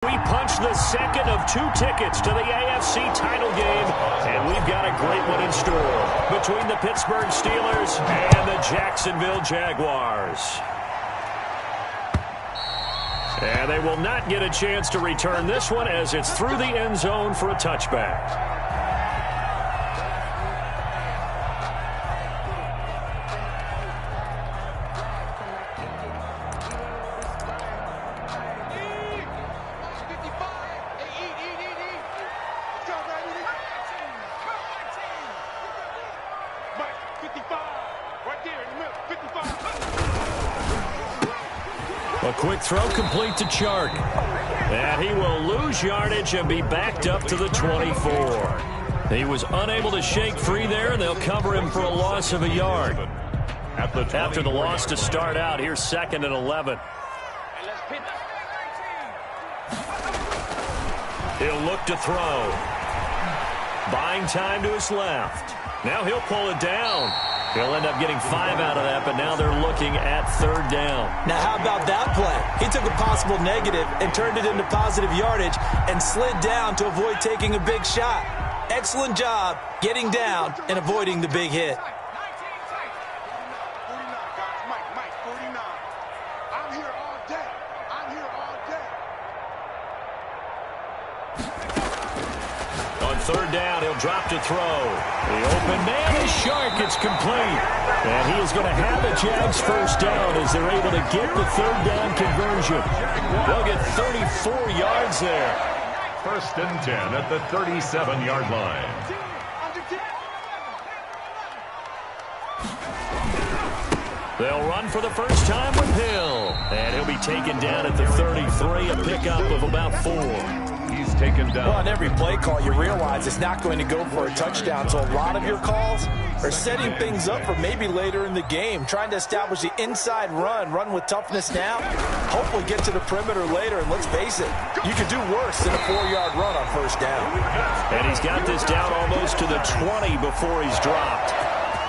We punch the second of 2 tickets to the AFC title game, and we've got a great one in store between the Pittsburgh Steelers and the Jacksonville Jaguars. And they will not get a chance to return this one as it's through the end zone for a touchback. A quick throw complete to Chark. And he will lose yardage and be backed up to the 24. He was unable to shake free there, and they'll cover him for a loss of a yard. After the loss to start out, here's 2nd and 11. He'll look to throw. Buying time to his left. Now he'll pull it down. He'll end up getting 5 out of that, but now they're looking at 3rd down. Now, how about that play? He took a possible negative and turned it into positive yardage and slid down to avoid taking a big shot. Excellent job getting down and avoiding the big hit. On 3rd down, he'll drop to throw. The open man is Chark. It's complete. And he is going to have a Jags 1st down as they're able to get the 3rd down conversion. They'll get 34 yards there. 1st and 10 at the 37-yard line. They'll run for the first time with Hill. And he'll be taken down at the 33, a pickup of about 4. He's taken down. Well, on every play call, you realize it's not going to go for a touchdown. So a lot of your calls are setting things up for maybe later in the game, trying to establish the inside run with toughness now, hopefully get to the perimeter later. And let's face it, you could do worse than a 4-yard run on 1st down. And he's got this down almost to the 20 before he's dropped.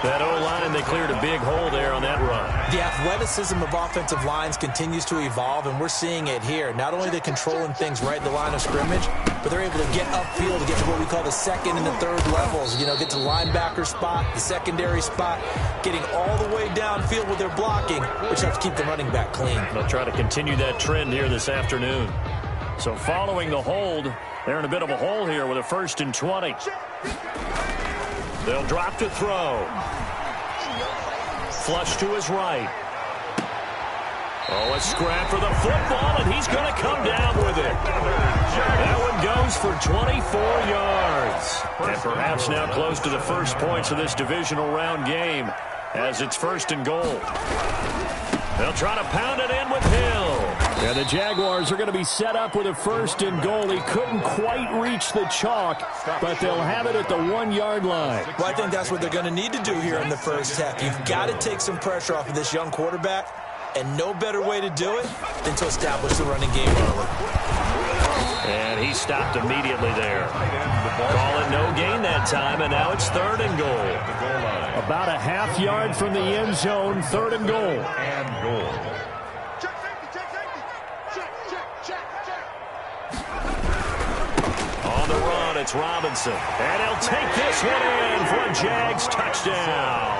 That O-line, they cleared a big hole there on that run. The athleticism of offensive lines continues to evolve, and we're seeing it here. Not only are they controlling things right at the line of scrimmage, but they're able to get upfield to get to what we call the 2nd and the 3rd levels. You know, get to the linebacker spot, the secondary spot, getting all the way downfield with their blocking, which helps keep the running back clean. They'll try to continue that trend here this afternoon. So following the hold, they're in a bit of a hole here with a 1st and 20. They'll drop to throw. Flush to his right. Oh, a scrap for the football, and he's going to come down with it. That one goes for 24 yards. And perhaps now close to the first points of this divisional round game as it's 1st and goal. They'll try to pound it in with Hill. Yeah, the Jaguars are going to be set up with a 1st and goal. He couldn't quite reach the chalk, but they'll have it at the 1-yard line. Well, I think that's what they're going to need to do here in the first half. You've got to take some pressure off of this young quarterback, and no better way to do it than to establish the running game early. And he stopped immediately there. Call it no gain that time, and now it's 3rd and goal. About a half-yard from the end zone, 3rd and goal. On the run, it's Robinson. And he'll take this one in for a Jags touchdown.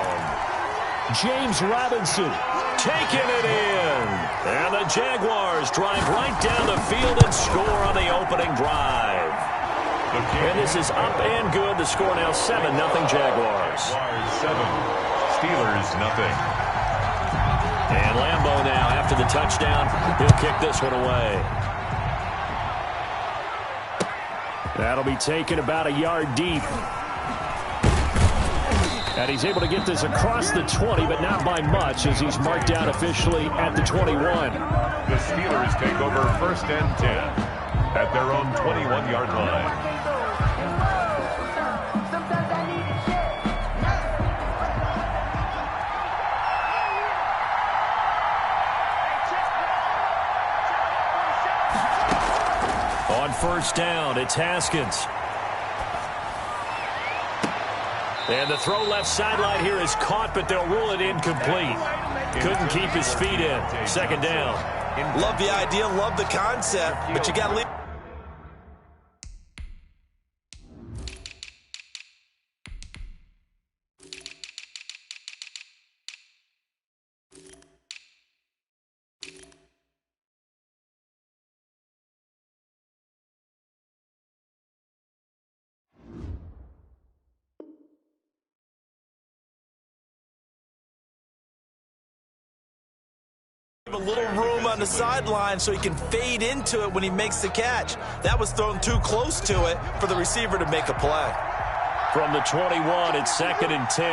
James Robinson taking it in. And the Jaguars drive right down the field and score on the opening drive. And this is up and good. The score now 7-0 Jaguars. 7, Steelers 0. And Lambeau now, after the touchdown, he'll kick this one away. That'll be taken about a yard deep. And he's able to get this across the 20, but not by much, as he's marked out officially at the 21. The Steelers take over 1st and 10 at their own 21-yard line. On 1st down, it's Haskins. And the throw left sideline here is caught, but they'll rule it incomplete. Couldn't keep his feet in. 2nd down. Love the idea, love the concept, but you got to leave. A little room on the sideline so he can fade into it when he makes the catch. That was thrown too close to it for the receiver to make a play. From the 21, it's 2nd and 10.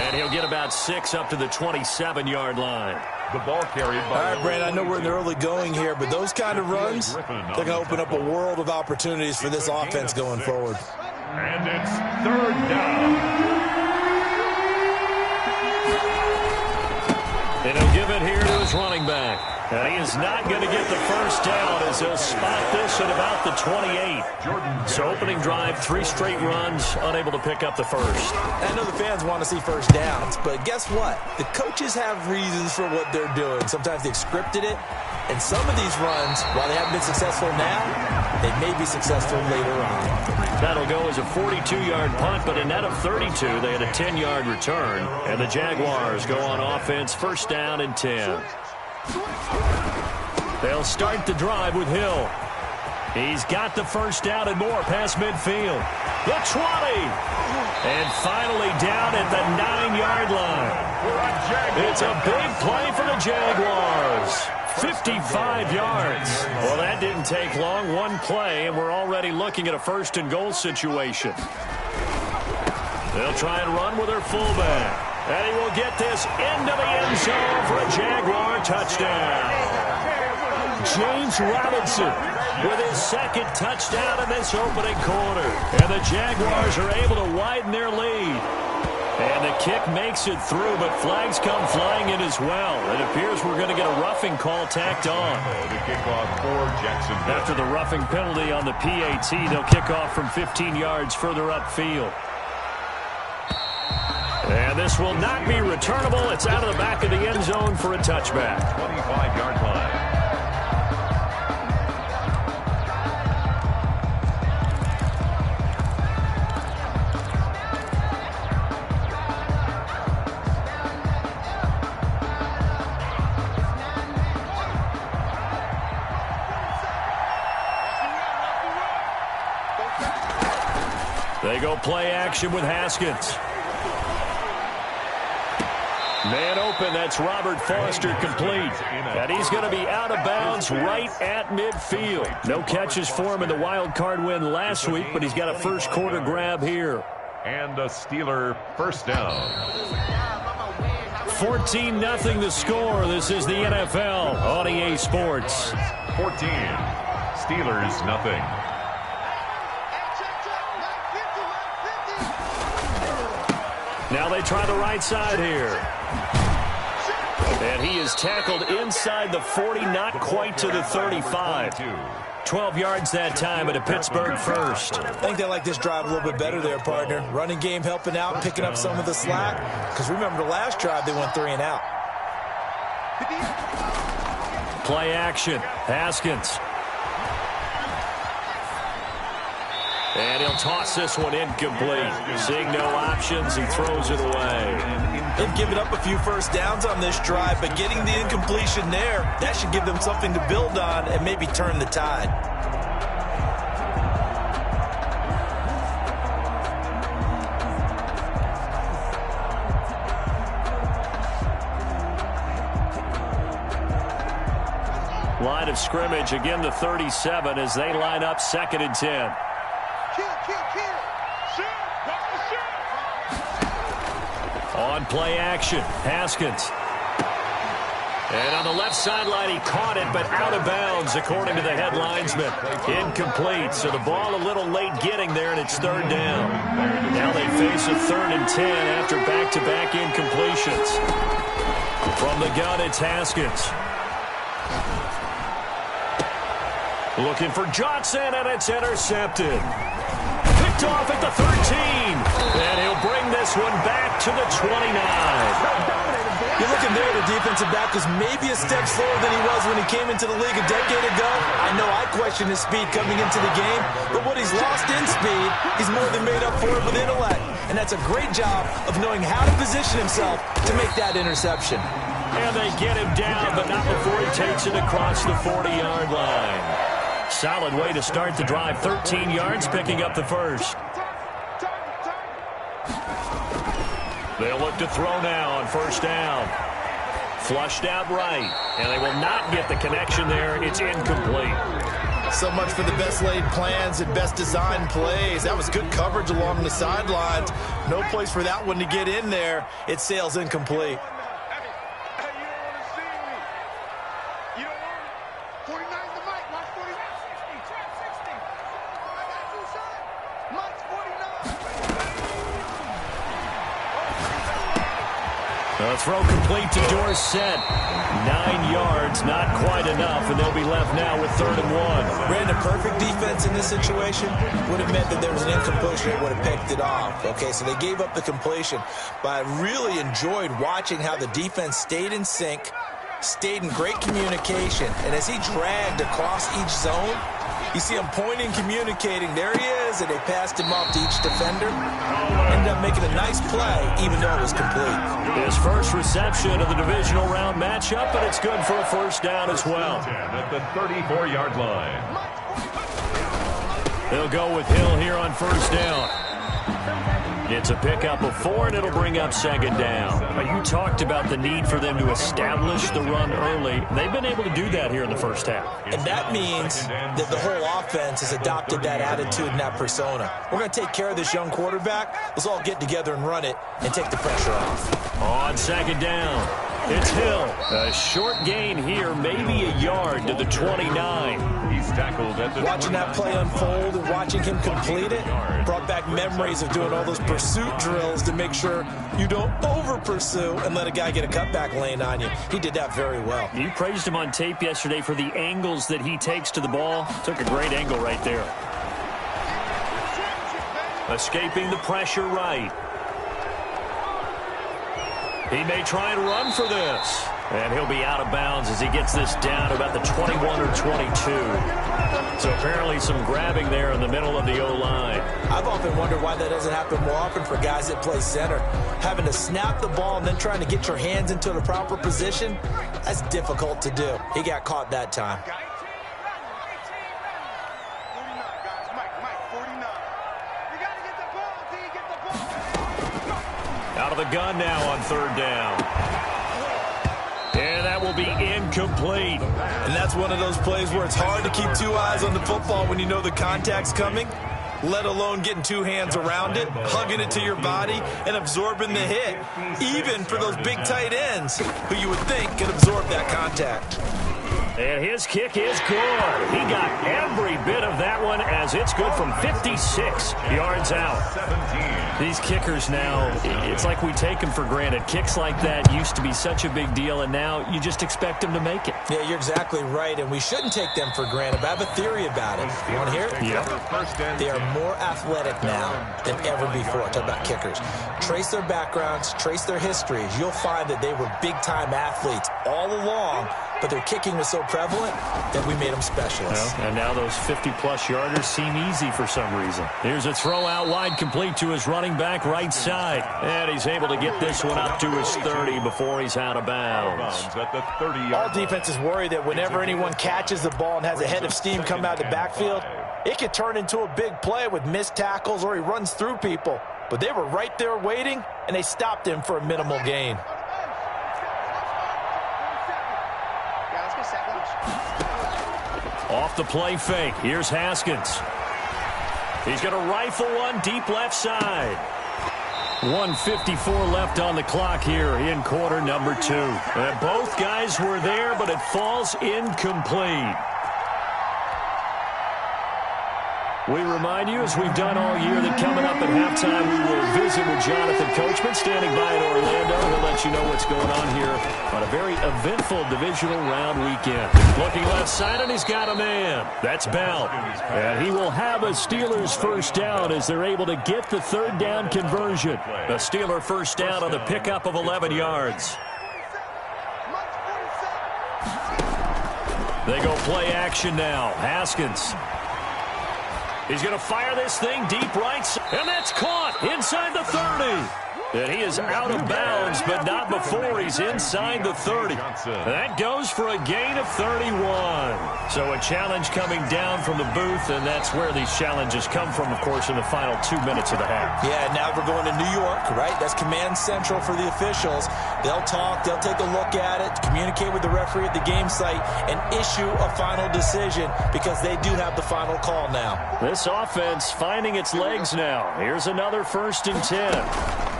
And he'll get about 6 up to the 27-yard line. The ball carried by... All right, Brandon, I know we're in the early going here, but those kind of runs, they're going to open up a world of opportunities for this offense going forward. And it's 3rd down. And he'll give it here to his running back. And he is not going to get the first down as he'll spot this at about the 28. So opening drive, 3 straight runs, unable to pick up the first. I know the fans want to see first downs, but guess what? The coaches have reasons for what they're doing. Sometimes they've scripted it. And some of these runs, while they haven't been successful now, they may be successful later on. That'll go as a 42-yard punt, but a net of 32. They had a 10-yard return. And the Jaguars go on offense, 1st down and 10. They'll start the drive with Hill. He's got the first down and more past midfield. The 20. And finally down at the 9-yard line. It's a big play for the Jaguars. 55 yards. Well, that didn't take long. One play, and we're already looking at a 1st and goal situation. They'll try and run with their fullback. And he will get this into the end zone for a Jaguar touchdown. James Robinson with his 2nd touchdown in this opening quarter. And the Jaguars are able to widen their lead. And the kick makes it through, but flags come flying in as well. It appears we're going to get a roughing call tacked on. The kickoff for Jacksonville. After the roughing penalty on the PAT, they'll kick off from 15 yards further upfield. And this will not be returnable. It's out of the back of the end zone for a touchback. 25-yard line. They go play action with Haskins. Man open, that's Robert Foster complete. And he's going to be out of bounds right at midfield. No catches for him in the wild card win last week, but he's got a first quarter grab here. And a Steeler first down. 14-0 the score. This is the NFL on EA Sports. 14. Steelers nothing. Now they try the right side here. And he is tackled inside the 40, not quite to the 35. 12 yards that time at a Pittsburgh first. I think they like this drive a little bit better there, partner. Running game helping out, picking up some of the slack. Because remember the last drive, they went 3 and out. Play action. Haskins. And he'll toss this one incomplete. Seeing no options, he throws it away. They've given up a few first downs on this drive, but getting the incompletion there, that should give them something to build on and maybe turn the tide. Line of scrimmage, again the 37 as they line up 2nd and 10. On play action, Haskins. And on the left sideline, he caught it, but out of bounds, according to the head linesman. Incomplete, so the ball a little late getting there, and it's 3rd down. Now they face a 3rd and 10 after back-to-back incompletions. From the gun, it's Haskins. Looking for Johnson, and it's intercepted. Picked off at the 13. And he'll bring this one back to the 29. You're looking there, the defensive back was maybe a step slower than he was when he came into the league a decade ago. I know I questioned his speed coming into the game, but what he's lost in speed, he's more than made up for it with intellect. And that's a great job of knowing how to position himself to make that interception. And they get him down, but not before he takes it across the 40-yard line. Solid way to start the drive. 13 yards, picking up the first. They'll look to throw now on first down. Flushed out right, and they will not get the connection there. It's incomplete. So much for the best laid plans and best designed plays. That was good coverage along the sidelines. No place for that one to get in there. It sails incomplete. The throw complete to Dorsett. 9 yards, not quite enough, and they'll be left now with 3rd and 1. Brandon, perfect defense in this situation would have meant that there was an incompletion that would have picked it off. Okay, so they gave up the completion, but I really enjoyed watching how the defense stayed in sync, stayed in great communication, and as he dragged across each zone, you see him pointing, communicating. There he is, and they passed him off to each defender. Ended up making a nice play, even though it was complete. His first reception of the divisional round matchup, but it's good for a first down as well. At the 34-yard line. They'll go with Hill here on first down. It's a pickup of 4, and it'll bring up 2nd down. Now, you talked about the need for them to establish the run early. They've been able to do that here in the first half. And that means that the whole offense has adopted that attitude and that persona. We're going to take care of this young quarterback. Let's all get together and run it and take the pressure off. On 2nd down, it's Hill. A short gain here, maybe a yard to the 29. He's tackled at the Watching that play unfold and watching him complete it brought back memories of doing all those pursuit drills to make sure you don't over-pursue and let a guy get a cutback lane on you. He did that very well. You praised him on tape yesterday for the angles that he takes to the ball. Took a great angle right there. Escaping the pressure right. He may try and run for this. And he'll be out of bounds as he gets this down to about the 21 or 22. So apparently some grabbing there in the middle of the O-line. I've often wondered why that doesn't happen more often for guys that play center. Having to snap the ball and then trying to get your hands into the proper position, that's difficult to do. He got caught that time. Out of the gun now on 3rd down. And that will be incomplete. And that's one of those plays where it's hard to keep 2 eyes on the football when you know the contact's coming, let alone getting 2 hands around it, hugging it to your body, and absorbing the hit, even for those big tight ends who you would think could absorb that contact. And his kick is good. He got every bit of that one as it's good from 56 yards out. These kickers now, it's like we take them for granted. Kicks like that used to be such a big deal, and now you just expect them to make it. Yeah, you're exactly right, and we shouldn't take them for granted. But I have a theory about it. You want to hear it? Yeah. They are more athletic now than ever before. Talk about kickers. Trace their backgrounds, trace their histories. You'll find that they were big-time athletes all along, but their kicking was so prevalent that we made them specialists. Well, and now those 50-plus yarders seem easy for some reason. Here's a throw out wide complete to his running back right side. And he's able to get this one up to his 30 before he's out of bounds. At the 30-yard All defenses worry that whenever anyone catches the ball and has a head of steam come out of the backfield, it could turn into a big play with missed tackles or he runs through people. But they were right there waiting, and they stopped him for a minimal gain. Off the play fake. Here's Haskins. He's going to rifle one deep left side. 1:54 left on the clock here in quarter number 2. And both guys were there, but it falls incomplete. We remind you, as we've done all year, that coming up at halftime, we will visit with Jonathan Coachman, standing by in Orlando. He'll let you know what's going on here on a very eventful divisional round weekend. Looking left side, and he's got a man. That's Bell. And he will have a Steelers first down as they're able to get the 3rd down conversion. A Steeler first down on the pickup of 11 yards. They go play action now. Haskins. He's going to fire this thing deep right side, and that's caught inside the 30. And he is out of bounds, but not before he's inside the 30. That goes for a gain of 31. So a challenge coming down from the booth, and that's where these challenges come from, of course, in the final 2 minutes of the half. Yeah, now we're going to New York, right? That's command central for the officials. They'll talk, they'll take a look at it, communicate with the referee at the game site, and issue a final decision because they do have the final call now. This offense finding its legs now. Here's another 1st and 10.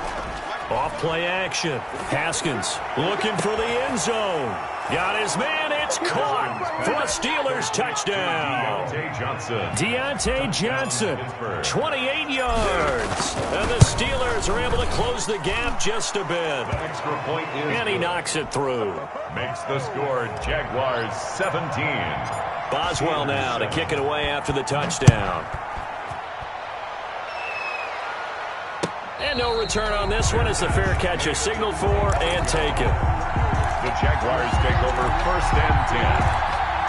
Off play action. Haskins looking for the end zone. Got his man. It's caught for a Steelers touchdown. Deontay Johnson, 28 yards. And the Steelers are able to close the gap just a bit. And he knocks it through. Makes the score Jaguars 17. Boswell now to kick it away after the touchdown. And no return on this one as the fair catch is signaled for and taken. The Jaguars take over 1st and 10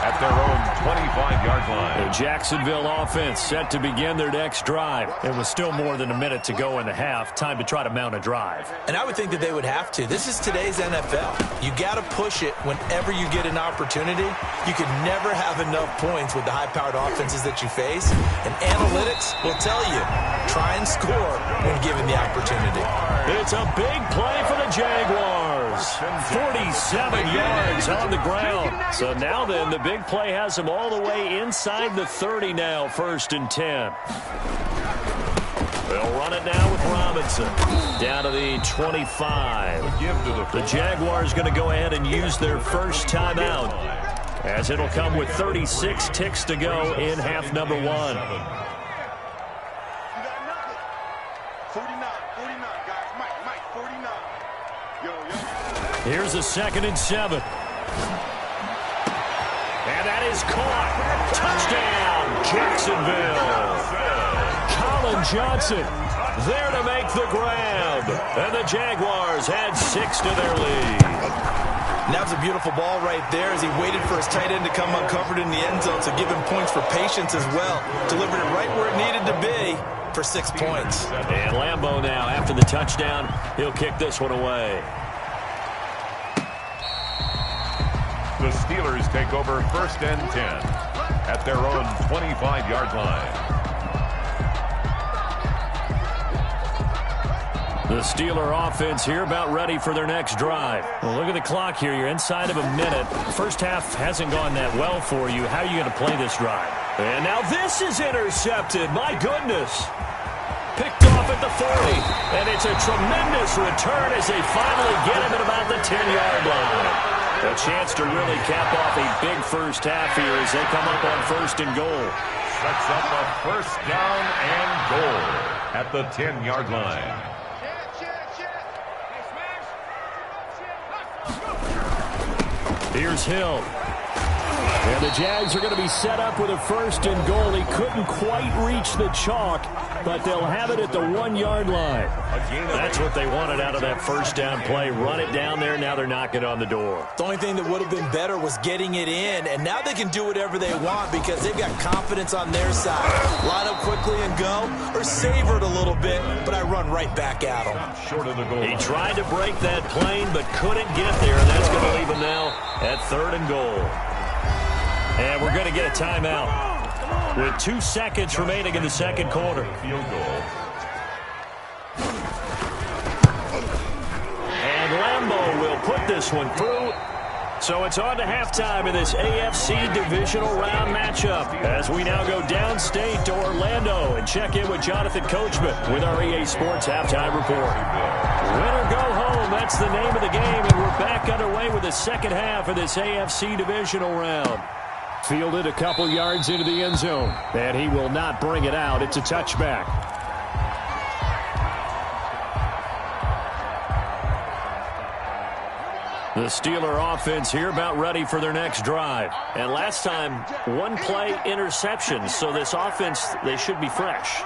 at their own 25-yard line. The Jacksonville offense set to begin their next drive. It was still more than a minute to go in the half. Time to try to mount a drive. And I would think that they would have to. This is today's NFL. You got to push it whenever you get an opportunity. You can never have enough points with the high-powered offenses that you face. And analytics will tell you, try and score when given the opportunity. It's a big play for the Jaguars. 47 yards on the ground. So now then, the big play has them all the way inside the 30 now, 1st and 10. They'll run it now with Robinson. Down to the 25. The Jaguars going to go ahead and use their first timeout, as it'll come with 36 ticks to go in half number 1. Here's a 2nd and 7. And that is caught. Touchdown, Jacksonville. Colin Johnson there to make the grab. And the Jaguars add 6 to their lead. And that was a beautiful ball right there as he waited for his tight end to come uncovered in the end zone to give him points for patience as well. Delivered it right where it needed to be for 6 points. And Lambeau now, after the touchdown, he'll kick this one away. The Steelers take over 1st and 10 at their own 25-yard line. The Steeler offense here about ready for their next drive. Well, look at the clock here. You're inside of a minute. First half hasn't gone that well for you. How are you going to play this drive? And now this is intercepted. My goodness. Picked off at the 40. And it's a tremendous return as they finally get him at about the 10-yard line. A chance to really cap off a big first half here as they come up on 1st and goal. Sets up a 1st down and goal at the 10-yard line. Here's Hill. And the Jags are going to be set up with a 1st and goal. He couldn't quite reach the chalk, but they'll have it at the 1-yard line. That's what they wanted out of that 1st down play. Run it down there. Now they're knocking on the door. The only thing that would have been better was getting it in, and now they can do whatever they want because they've got confidence on their side. Line up quickly and go, or savor it a little bit, but I run right back at him. Short of the goal. He tried to break that plane, but couldn't get there, and that's going to leave him now at 3rd and goal. And we're going to get a timeout with 2 seconds remaining in the 2nd quarter. Field goal. And Lambeau will put this one through. So it's on to halftime in this AFC divisional round matchup as we now go downstate to Orlando and check in with Jonathan Coachman with our EA Sports Halftime Report. Win or go home, that's the name of the game, and we're back underway with the 2nd half of this AFC divisional round. Fielded a couple yards into the end zone, and he will not bring it out. It's a touchback. The Steeler offense here about ready for their next drive. And last time, 1-play interception. So this offense, they should be fresh.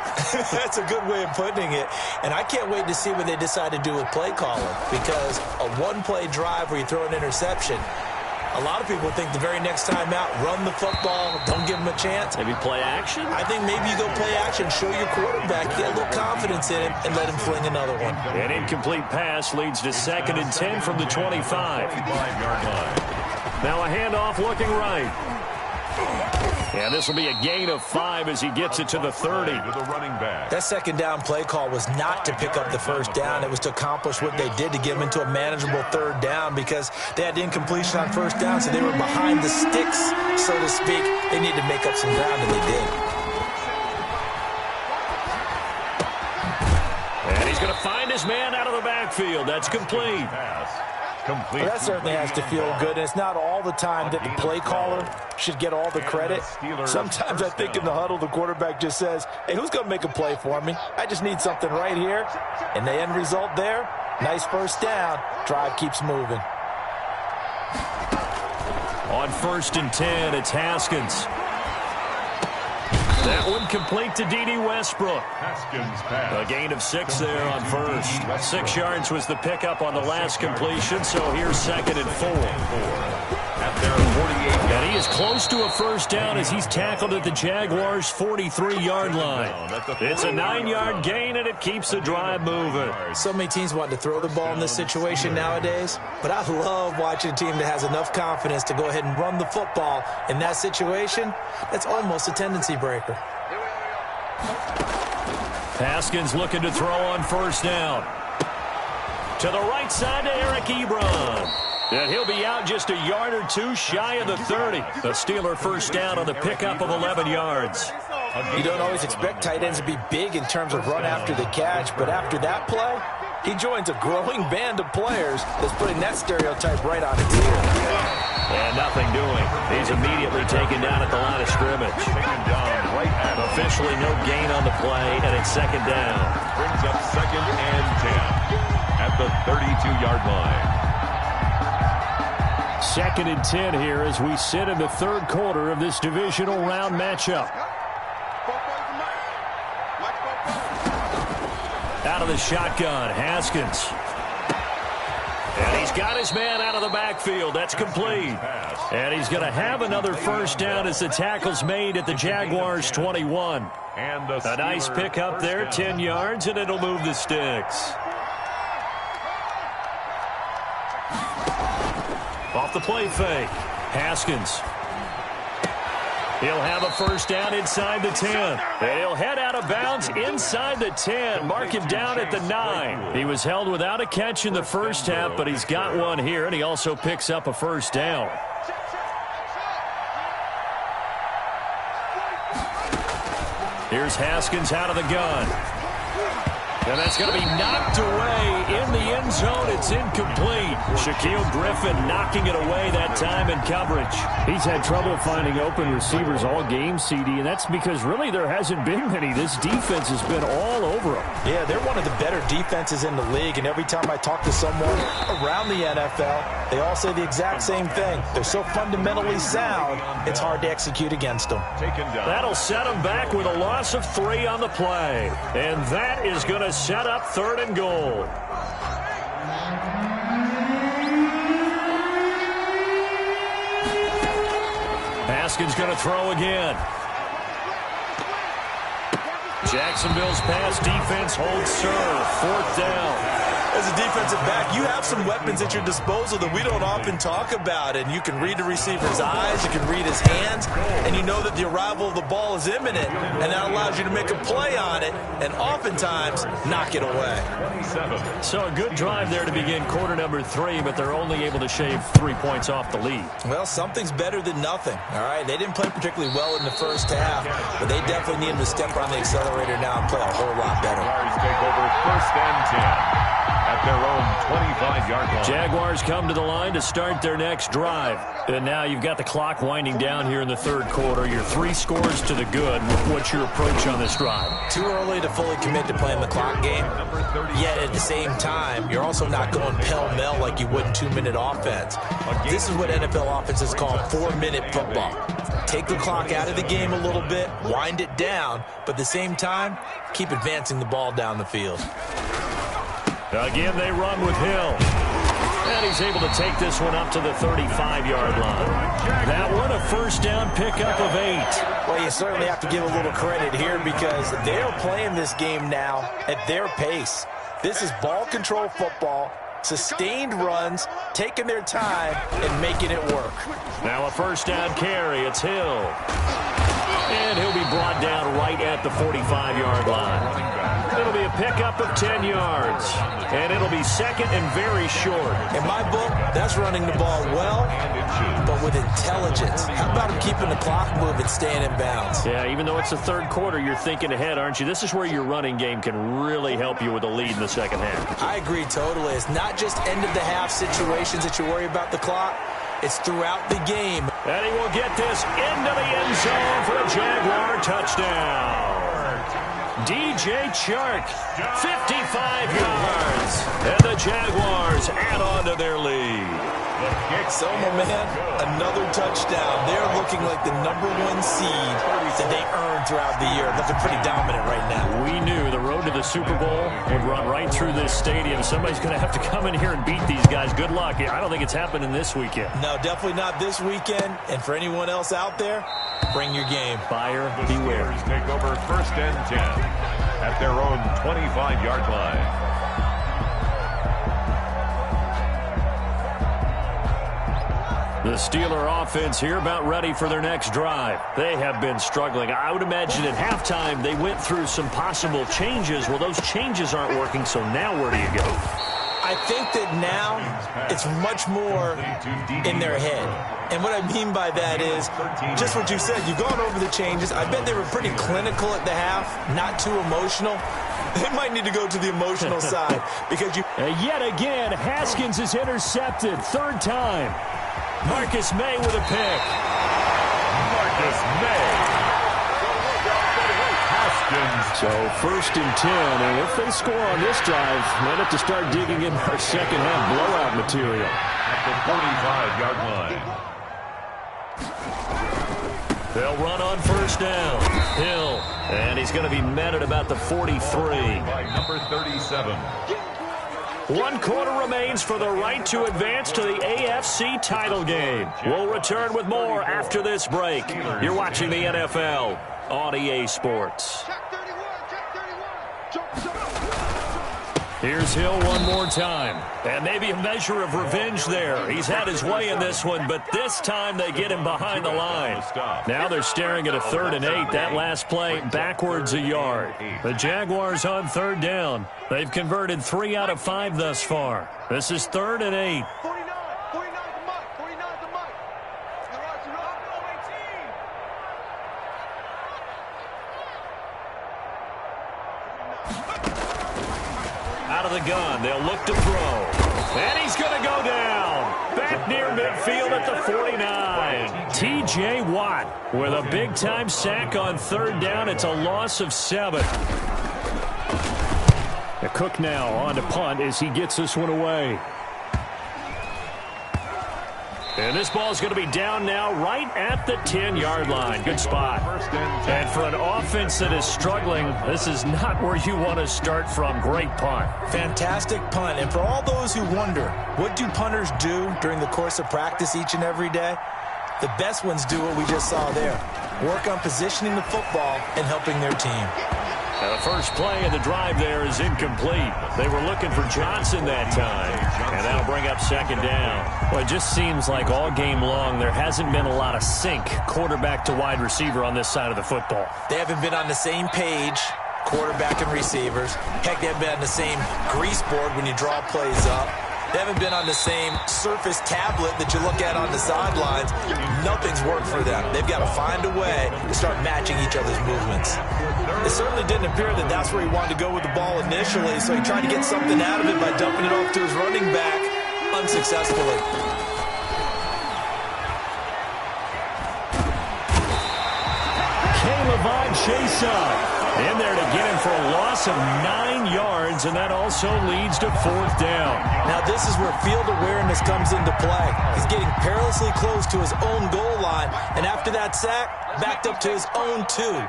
That's a good way of putting it. And I can't wait to see what they decide to do with play calling. Because a 1-play drive where you throw an interception, A lot of people think the very next time out, run the football, don't give him a chance. Maybe play action? I think maybe you go play action, show your quarterback, get a little confidence in him, and let him fling another one. An incomplete pass leads to 2nd and 10 from the 25. 25-yard line. Now a handoff looking right. And this will be a gain of 5 as he gets it to the 30. To the running back. That second down play call was not to pick up the first down. It was to accomplish what they did to get them into a manageable third down because they had incompletion on first down, so they were behind the sticks, so to speak. They needed to make up some ground, and they did. And he's going to find his man out of the backfield. That's complete. Well, that certainly has to feel good, and it's not all the time that the play caller should get all the credit. Sometimes I think in the huddle, the quarterback just says, hey, who's going to make a play for me? I just need something right here. And the end result there, nice first down. Drive keeps moving. On 1st and 10, it's Haskins. That one complete to D.D. Westbrook. Haskins pass. A gain of 6 there on first. 6 yards was the pickup on the last completion, so here's 2nd and 4. At their 48. And he is close to a first down as he's tackled at the Jaguars' 43-yard line. It's a 9-yard gain, and it keeps the drive moving. So many teams want to throw the ball in this situation nowadays, but I love watching a team that has enough confidence to go ahead and run the football. In that situation, that's almost a tendency breaker. Haskins looking to throw on first down. To the right side to Eric Ebron. And he'll be out just a yard or two shy of the 30. The Steeler first down on the pickup of 11 yards. You don't always expect tight ends to be big in terms of run after the catch, but after that play, he joins a growing band of players that's putting that stereotype right on its ear. And nothing doing. He's immediately taken down at the line of scrimmage. Taken down right at Officially no gain on the play, and it's 2nd down. brings up 2nd and 10 at the 32-yard line. 2nd and 10 here as we sit in the 3rd quarter of this divisional round matchup. Out of the shotgun, Haskins. And he's got his man out of the backfield. That's complete. And he's going to have another first down as the tackle's made at the Jaguars' 21. A nice pickup there, 10 yards, and it'll move the sticks. Off the play fake, Haskins. He'll have a first down inside the 10. And he'll head out of bounds inside the 10. Mark him down at the 9. He was held without a catch in the first half, but he's got one here, and he also picks up a first down. Here's Haskins out of the gun. And that's going to be knocked away in the end zone. It's incomplete. Shaquille Griffin knocking it away that time in coverage. He's had trouble finding open receivers all game, CD, and that's because really there hasn't been many. This defense has been all over them. Yeah, they're one of the better defenses in the league, and every time I talk to someone around the NFL, they all say the exact same thing. They're so fundamentally sound, it's hard to execute against them. That'll set them back with a loss of 3 on the play. And that is going to set up 3rd and goal. Haskins going to throw again. Jacksonville's pass defense holds serve. 4th down. As a defensive back, you have some weapons at your disposal that we don't often talk about, and you can read the receiver's eyes, you can read his hands, and you know that the arrival of the ball is imminent, and that allows you to make a play on it, and oftentimes knock it away. So a good drive there to begin quarter number 3, but they're only able to shave 3 points off the lead. Well, something's better than nothing, all right? They didn't play particularly well in the first half, but they definitely need him to step on the accelerator now and play a whole lot better. Take over 1st and 10. At their own 25-yard line. Jaguars come to the line to start their next drive. And now you've got the clock winding down here in the 3rd quarter. You're 3 scores to the good. What's your approach on this drive? Too early to fully commit to playing the clock game. Yet at the same time, you're also not going pell-mell like you would in 2-minute offense. This is what NFL offenses call 4-minute football. Take the clock out of the game a little bit, wind it down, but at the same time, keep advancing the ball down the field. Again, they run with Hill. And he's able to take this one up to the 35-yard line. That one, a first down pickup of 8. Well, you certainly have to give a little credit here because they're playing this game now at their pace. This is ball control football, sustained runs, taking their time, and making it work. Now a first down carry. It's Hill. And he'll be brought down right at the 45-yard line. It'll be a pickup of 10 yards. And it'll be second and very short. In my book, that's running the ball well, but with intelligence. How about him keeping the clock moving, staying in bounds? Yeah, even though it's the third quarter, you're thinking ahead, aren't you? This is where your running game can really help you with a lead in the second half. I agree totally. It's not just end-of-the-half situations that you worry about the clock. It's throughout the game. And he will get this into the end zone for a Jaguar touchdown. DJ Chark, 55 yards. And the Jaguars add on to their lead. So, my man, another touchdown. They're looking like the #1 seed that they earned throughout the year. Looking pretty dominant right now. We knew the road to the Super Bowl would run right through this stadium. Somebody's going to have to come in here and beat these guys. Good luck. I don't think it's happening this weekend. No, definitely not this weekend. And for anyone else out there, bring your game. Buyer beware. The Steelers take over first and 10 at their own 25-yard line. The Steeler offense here about ready for their next drive. They have been struggling. I would imagine at halftime they went through some possible changes. Well, those changes aren't working, so now where do you go? I think that now it's much more in their head. And what I mean by that is just what you said. You've gone over the changes. I bet they were pretty clinical at the half, not too emotional. They might need to go to the emotional side because you... Yet again, Haskins is intercepted. Third time. Marcus May with a pick. Marcus May. Haskins. So first and 10, and if they score on this drive, might have to start digging in our second half blowout material. At the 45-yard line. They'll run on first down. Hill. And he's going to be met at about the 43. By number 37. 1 quarter remains for the right to advance to the AFC title game. We'll return with more after this break. You're watching the NFL on EA Sports. Here's Hill one more time. And maybe a measure of revenge there. He's had his way in this one, but this time they get him behind the line. Now they're staring at a 3rd and 8. That last play backwards a yard. The Jaguars on third down. They've converted 3 out of 5 thus far. This is 3rd and 8. Out of the gun, they'll look to throw. And he's going to go down. Back near midfield at the 49. T.J. Watt with a big-time sack on third down. It's a loss of 7. Cook now on to punt as he gets this one away. And this ball is going to be down now right at the 10-yard line. Good spot. And for an offense that is struggling, this is not where you want to start from. Great punt. Fantastic punt. And for all those who wonder, what do punters do during the course of practice each and every day? The best ones do what we just saw there. Work on positioning the football and helping their team. Now the first play of the drive there is incomplete. They were looking for Johnson that time, and that'll bring up second down. Well, it just seems like all game long there hasn't been a lot of sync quarterback to wide receiver on this side of the football. They haven't been on the same page, quarterback and receivers. Heck, they haven't been on the same grease board when you draw plays up. They haven't been on the same surface tablet that you look at on the sidelines. Nothing's worked for them. They've got to find a way to start matching each other's movements. It certainly didn't appear that that's where he wanted to go with the ball initially, so he tried to get something out of it by dumping it off to his running back unsuccessfully. Caleb Chase in there to get him for a loss of 9 yards, and that also leads to 4th down. Now this is where field awareness comes into play. He's getting perilously close to his own goal line, and after that sack, backed up to his own 2.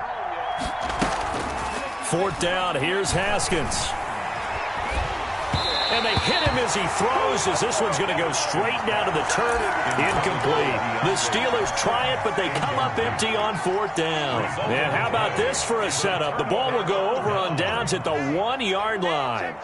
4th down, here's Haskins. And they hit him as he throws, as this one's going to go straight down to the turf. Incomplete. The Steelers try it, but they come up empty on 4th down. And how about this for a setup? The ball will go over on downs at the 1-yard line.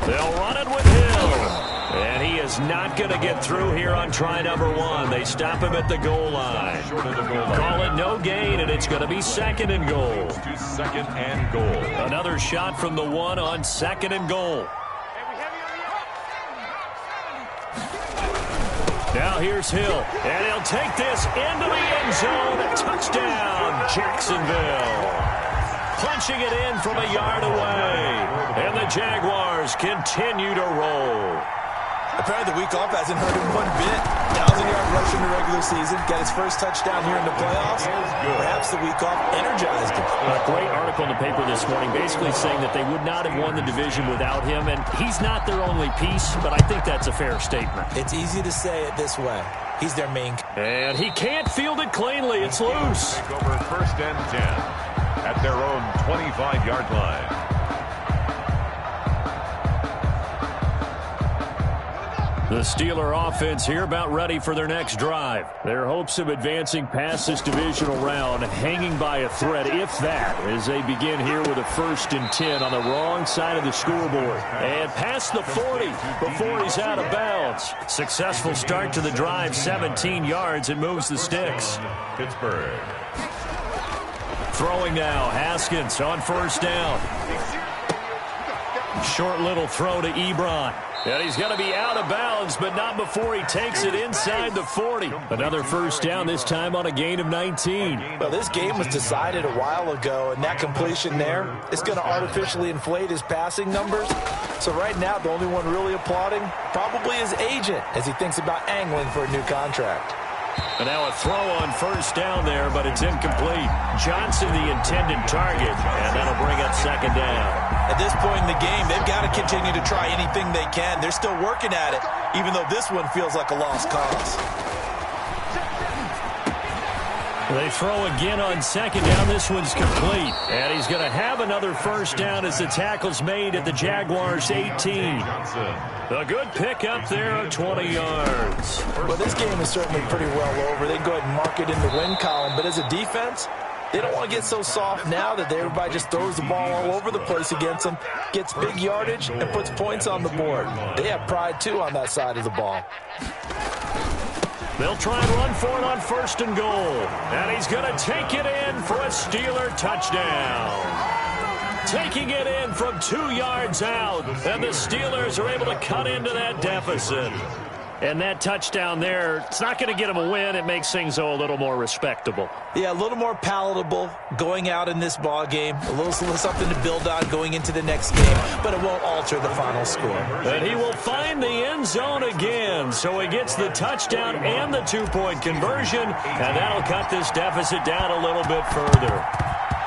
They'll run it with Hill. And he is not going to get through here on try number 1. They stop him at the goal line. Call it no gain, and it's going to be 2nd and goal. Second and goal. Another shot from the 1 on 2nd and goal. Now here's Hill, and he'll take this into the end zone. Touchdown, Jacksonville. Punching it in from a yard away. And the Jaguars continue to roll. Apparently the week off hasn't hurt him one bit. 1,000-yard rush in the regular season. Got his first touchdown here in the playoffs. Perhaps the week off energized him. A great article in the paper this morning basically saying that they would not have won the division without him. And he's not their only piece, but I think that's a fair statement. It's easy to say it this way. He's their main. And he can't field it cleanly. It's loose. Take over 1st and 10 at their own 25-yard line. The Steeler offense here about ready for their next drive. Their hopes of advancing past this divisional round hanging by a thread, if that, as they begin here with a 1st and 10 on the wrong side of the scoreboard. And past the 40 before he's out of bounds. Successful start to the drive, 17 yards, and moves the sticks. Pittsburgh. Throwing now, Haskins on 1st down. Short little throw to Ebron. And he's going to be out of bounds, but not before he takes it inside the 40. Another 1st down, this time on a gain of 19. Well, this game was decided a while ago, and that completion there is going to artificially inflate his passing numbers. So right now, the only one really applauding probably his agent as he thinks about angling for a new contract. And now a throw on 1st down there, but it's incomplete. Johnson the intended target, and that'll bring up 2nd down. At this point in the game, they've got to continue to try anything they can. They're still working at it, even though this one feels like a lost cause. They throw again on 2nd down. This one's complete. And he's going to have another 1st down as the tackle's made at the Jaguars' 18. A good pick up there of 20 yards. Well, this game is certainly pretty well over. They can go ahead and mark it in the win column. But as a defense, they don't want to get so soft now that everybody just throws the ball all over the place against them, gets big yardage, and puts points on the board. They have pride, too, on that side of the ball. They'll try and run for it on 1st and goal. And he's going to take it in for a Steeler touchdown. Taking it in from 2 yards out. And the Steelers are able to cut into that deficit. And that touchdown there, it's not going to get them a win. It makes things, though, a little more respectable. Yeah, a little more palatable going out in this ball game. A little something to build on going into the next game, but it won't alter the final score. And he will find the end zone again. So he gets the touchdown and the 2-point conversion, and that'll cut this deficit down a little bit further.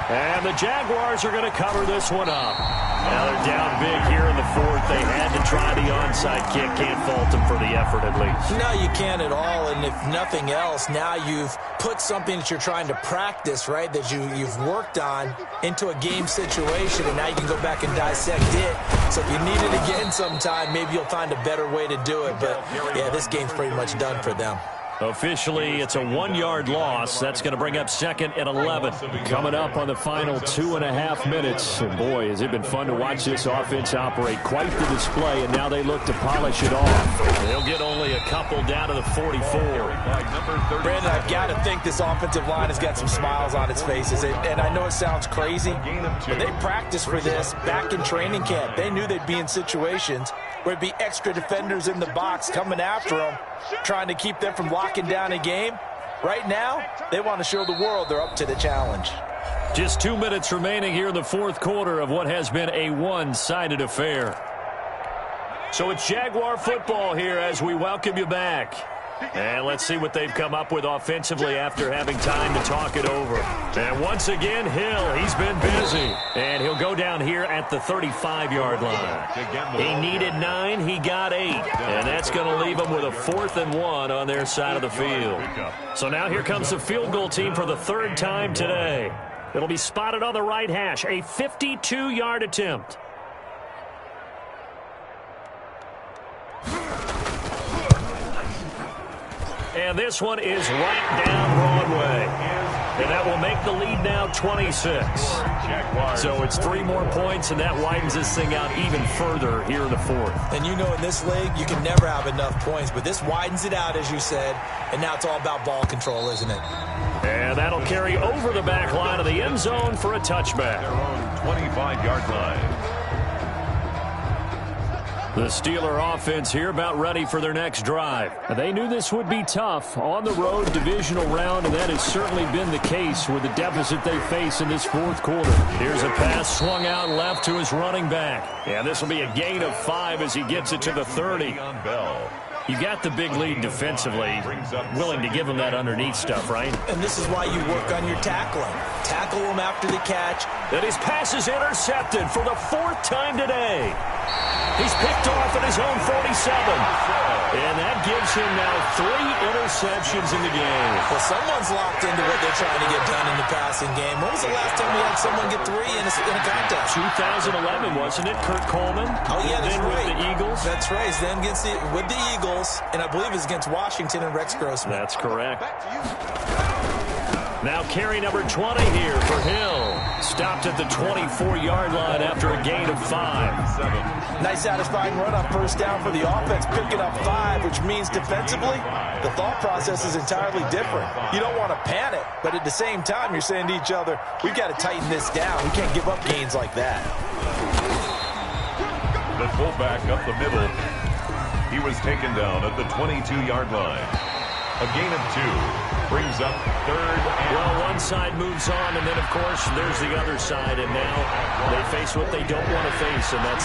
And the Jaguars are going to cover this one up. Now they're down big here in the 4th. They had to try the onside kick. Can't fault them for the effort at least. No, you can't at all. And if nothing else, now you've put something that you're trying to practice, right, that you've worked on into a game situation, and now you can go back and dissect it. So if you need it again sometime, maybe you'll find a better way to do it. But, yeah, this game's pretty much done for them. Officially, it's a 1-yard loss. That's going to bring up 2nd and 11. Coming up on the final 2.5 minutes. And boy, has it been fun to watch this offense operate. Quite the display, and now they look to polish it off. They'll get only a couple down to the 44. Brandon, I've got to think this offensive line has got some smiles on its faces. And I know it sounds crazy, but they practiced for this back in training camp. They knew they'd be in situations where it'd be extra defenders in the box coming after them, trying to keep them from locking down a game. Right now, they want to show the world they're up to the challenge. Just 2 minutes remaining here in the 4th quarter of what has been a one-sided affair. So it's Jaguar football here as we welcome you back. And let's see what they've come up with offensively after having time to talk it over. And once again, Hill, he's been busy. And he'll go down here at the 35-yard line. He needed 9, he got 8. And that's going to leave him with a 4th and 1 on their side of the field. So now here comes the field goal team for the 3rd time today. It'll be spotted on the right hash, a 52-yard attempt. And this one is right down Broadway. And that will make the lead now 26. So it's 3 more points, and that widens this thing out even further here in the 4th. And you know in this league, you can never have enough points, but this widens it out, as you said, and now it's all about ball control, isn't it? And that'll carry over the back line of the end zone for a touchback. Their own 25-yard line. The Steeler offense here about ready for their next drive. They knew this would be tough on the road divisional round, and that has certainly been the case with the deficit they face in this 4th quarter. Here's a pass swung out left to his running back. And this will be a gain of 5 as he gets it to the 30. You got the big lead defensively, willing to give him that underneath stuff, right? And this is why you work on your tackling. Tackle him after the catch. And his pass is intercepted for the 4th time today. He's picked off at his own 47. And that gives him now 3 interceptions in the game. Well, someone's locked into what they're trying to get done in the passing game. When was the last time we had someone get 3 in a contest? 2011, wasn't it? Kurt Coleman. Oh, yeah, that's then right. With the Eagles. That's right. He's then with the Eagles, and I believe it's against Washington and Rex Grossman. That's correct. Now carry number 20 here for Hill. Stopped at the 24-yard line after a gain of 5. Nice satisfying run on first down for the offense, picking up 5, which means defensively, the thought process is entirely different. You don't want to panic, but at the same time, you're saying to each other, we've got to tighten this down. We can't give up gains like that. The fullback up the middle. He was taken down at the 22-yard line. A gain of 2. Brings up 3rd. Well, one side moves on, and then, of course, there's the other side, and now they face what they don't want to face, and that's